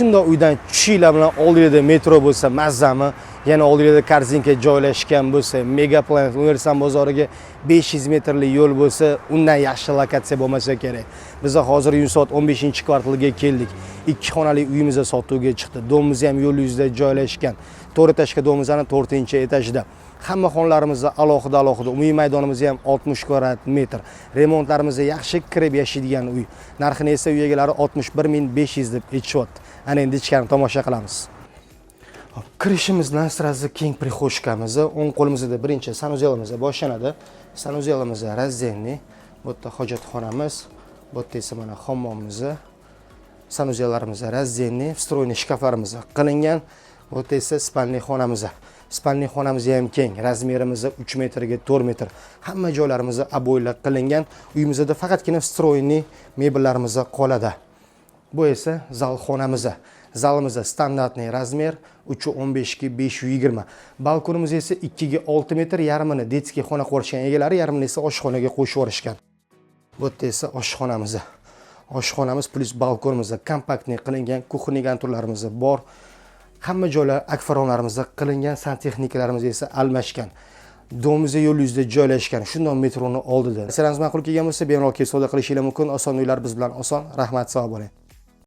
shunday uydan tushinglar bilan oldingizda metro bo'lsa mazzami, yana oldingizda Korzinka joylashgan bo'lsa, Megaplanet Universal bozoriga 500 metrli yo'l bo'lsa, undan yaxshi lokatsiya bo'lmasa kerak. Biz hozir Yunusobod 15-kvartalga keldik. 2 xonali uyimiz sotuvga chiqdi. Domimiz ham yo'l yuzida joylashgan. 4 etажga domimizning 4-etajida. Hamma xonlarimiz alohida. Umumiy maydonimiz ham 60 kvadrat metr. Remontlarimiz yaxshi, kirib yashaydigan uy. Narxini esa uy egalari 61500 deb aytishyapti. Ana endi ichkarini tomosha qilamiz. Kirishimiz bilan sразу keng prixoshkamiz, o'ng qo'limizda birinchi sanuzelimiz boshlanadi. Sanuzelimiz razdenniy, bu yerda hojatxonamiz, bu yerda esa mana hammomimiz, sanuzellarimiz razdenniy, встроенный shkaflarimiz qilingan, bu yerda esa spalniy xonamiz. Spalniy xonamiz ham keng, razmerimiz 3 metrga 4 metr. Hamma joylarimiz aboylar qilingan. Uyimizda faqatgina встроенный mebellarimiz qoladi. Bu esa zal xonamiz. Zalimiz standartniy razmer 315 ga 520. Balkonimiz esa 2 ga 6 metr, yarmini detskiy xona qo'shgan egalari, yarmini esa oshxonaga qo'shib yuborishgan. Bu yerda esa oshxonamiz. Oshxonamiz plus balkonimiz kompaktniy qilingan, kuxniy ganturlarimiz bor. Hamma joylar akfaronlarimiz qilingan, santexnikalarimiz esa almashgan. Domimiz yo'l yuzida joylashgan, shunday metroni oldida. Sizlarga ma'qul kelgan bo'lsa, bemalol savdo qilishingiz mumkin. Oson uylar biz bilan oson. Rahmat, sog' bo'ling.